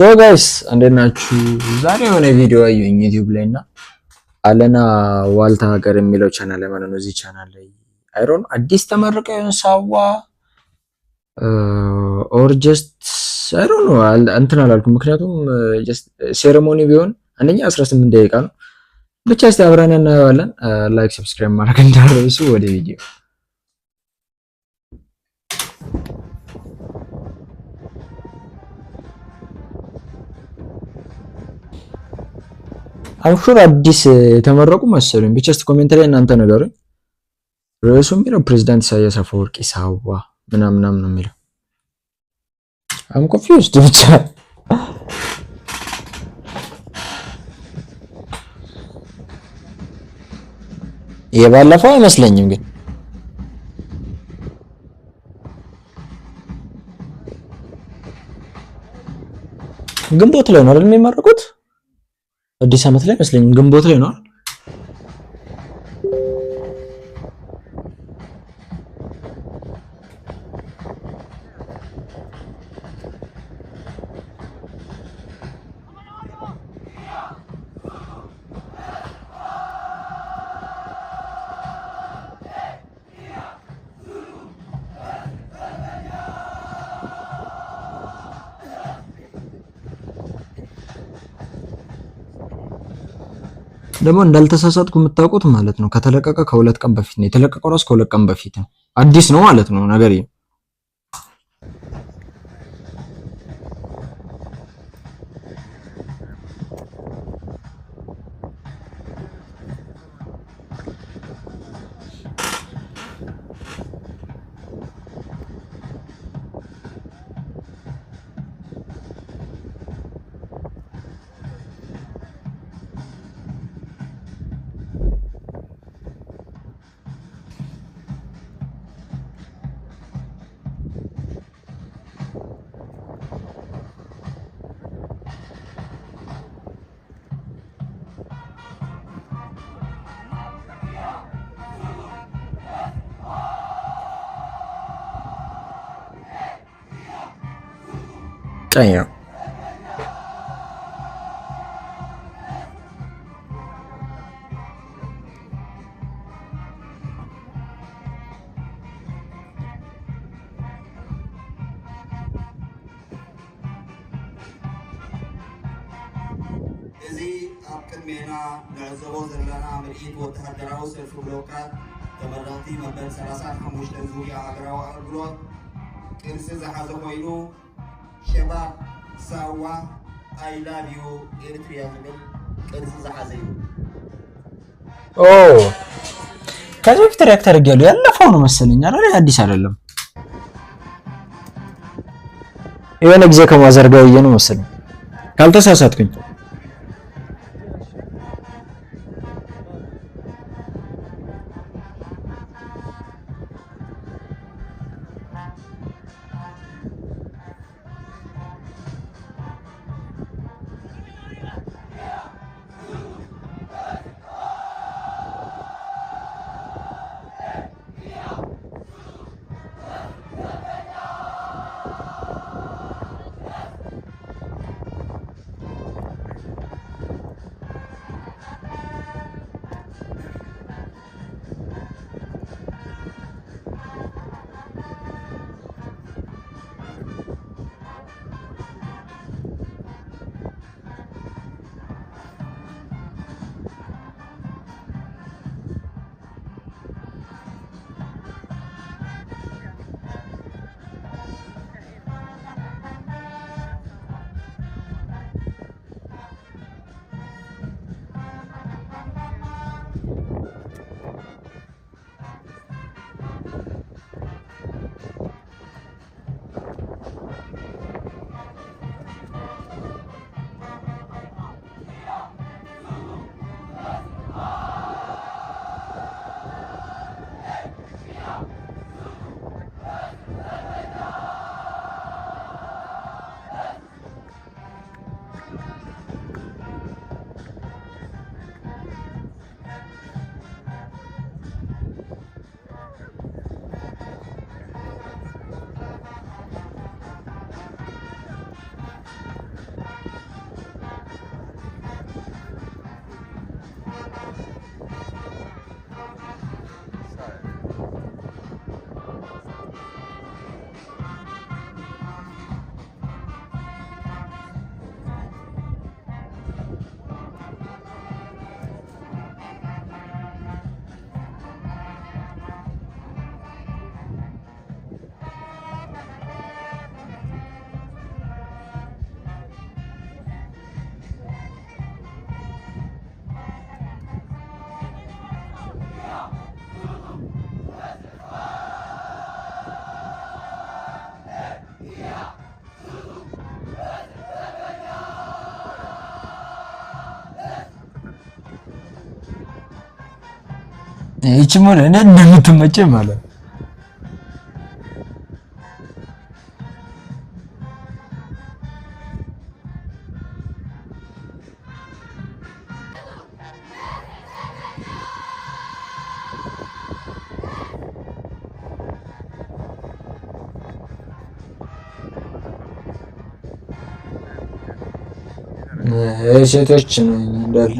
ሶ ጋይስ እንዴት ናችሁ? ዛሬ የሆነ ቪዲዮ አየሁኝ ዩቲዩብ ላይ እና አለና ዋልታ ሀገር የሚለው ቻናል ላይ ማለት ነው። እዚህ ቻናል ላይ አይሮን አዲስ ተመረቀ የሆነ ሳዋ ኦር ጀስት አይሮን ነው እንትን አላልኩም። ምክንያቱም ጀስት ሴሬሞኒ ቢሆን አንደኛ 18 ደቂቃ ነው ብቻ። እስቲ አብረን እናየዋለን። ላይክ ሰብስክራይብ ማድረግ እንዳትረሱ። ወደ ቪዲዮ አምሹር አዲስ የተመረቁ መሰሉኝ። ብቻ እስቲ ኮሜንት ላይ እናንተ ነገሩኝ። ርዕሱ የሚለው ፕሬዝዳንት ኢሳያስ አፈወርቂ ሳዋ ምናምን ነው የሚለው። አም ኮንፊውዝድ ብቻ የባለፈው አይመስለኝም ግን ግንቦት ላይ ነው አይደል የሚመረቁት? አዲስ አመት ላይ አይመስለኝም፣ ግንቦት ላይ ነው። ደግሞ እንዳልተሳሳትኩ የምታውቁት ማለት ነው ከተለቀቀ ከሁለት ቀን በፊት ነው የተለቀቀው። ራስ ከሁለት ቀን በፊት ነው። አዲስ ነው ማለት ነው ነገር ይሄ። ቀኝ ነው። እዚ ኣብ ቅድሜና ንዕዘቦ ዘለና ምርኢት ወተሃደራዊ ሰልፊ ብሎካት ተመረቕቲ መበል 35 ዙርያ ሃገራዊ ኣገልግሎት ቅርሲ ዝሓዘ ኮይኑ ሸባብ ሳዋ አይ ላቭ ዩ ኤርትሪያ ዝብል ቅርሲ ዝሓዘ እዩ። ከዚህ በፊት ሪያክት አድርጌያለሁ። ያለፈው ነው መሰለኝ አይደል? አዲስ አይደለም። የሆነ ጊዜ ከማዘርጋው ነው መሰለኝ ካልተሳሳትኩኝ። ይቺ ሞለ እኔ እንደምትመቸ ማለት ሴቶች እንዳለ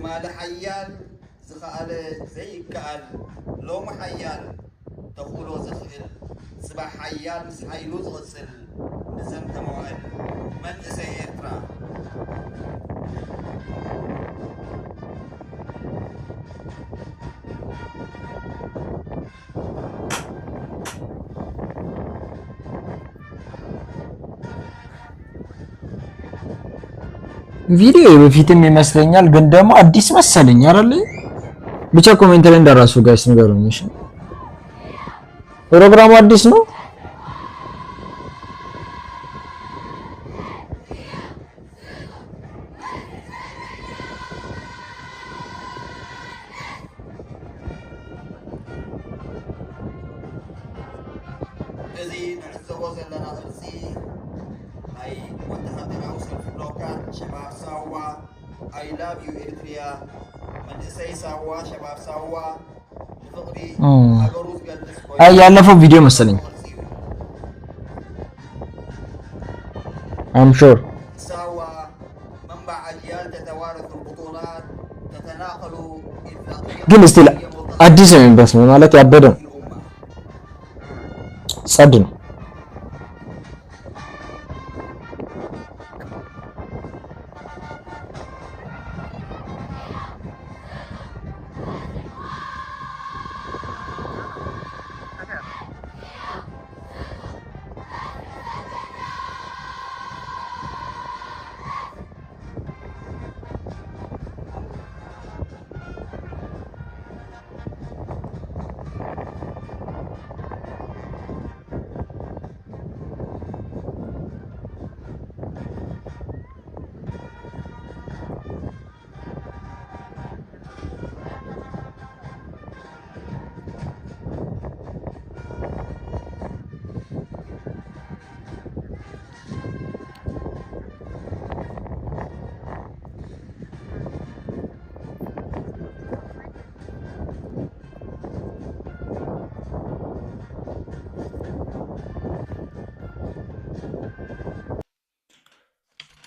مال حيال زخال زي كال لو محيال تقولوا زخل صباح حيال مس حيلو زغسل نزم تموال من سيترا ቪዲዮ በፊትም ይመስለኛል ግን ደግሞ አዲስ መሰለኝ አይደል? ብቻ ኮሜንት ላይ እንደራሱ ጋይስ ንገሩኝ። እሺ ፕሮግራሙ አዲስ ነው? እዚህ ንዕዘቦ ዘለና ቅርፂ ናይ ወተሃደራዊ ሰልፊ ብሎካት ሸባብ ሳዋ አይ ላቭ ዩ ኤርትሪያ መንእሰይ ሳዋ ሸባብ ሳዋ ንፍቅሪ ሃገሩ ዝገልፅ አይ ያለፈው ቪዲዮ መሰለኝ I'm sure ساوى منبع أجيال تتوارث البطولات تتناقل ግን ስቲል አዲስ ነው የሚመስለው ማለት ያበደ ጸድ ነው።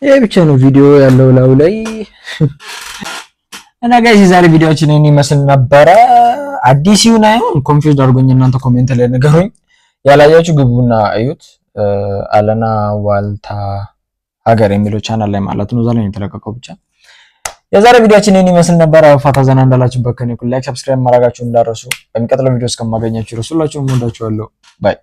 ይሄ ብቻ ነው ቪዲዮ ያለው ላው ላይ እና ጋይስ የዛሬ ቪዲዮአችን ይሄን ይመስል ነበረ። አዲስ ይሁን አይሁን ኮንፊውዝድ አድርጎኝ እናንተ ኮሜንት ላይ ንገሩኝ። ያላያችሁ ግቡና እዩት። አለና ዋልታ ሀገር የሚለው ቻናል ላይ ማለት ነው። እዛ ላይ የተለቀቀው ብቻ። የዛሬ ቪዲዮአችን ይሄን ይመስል ነበረ። ፋታ ዘና እንዳላችሁበት ከኔ ላይክ ሰብስክራይብ ማድረጋችሁን እንዳረሱ። በሚቀጥለው ቪዲዮ እስከማገኛችሁ ረሱላችሁን ወዳችኋለሁ። ባይ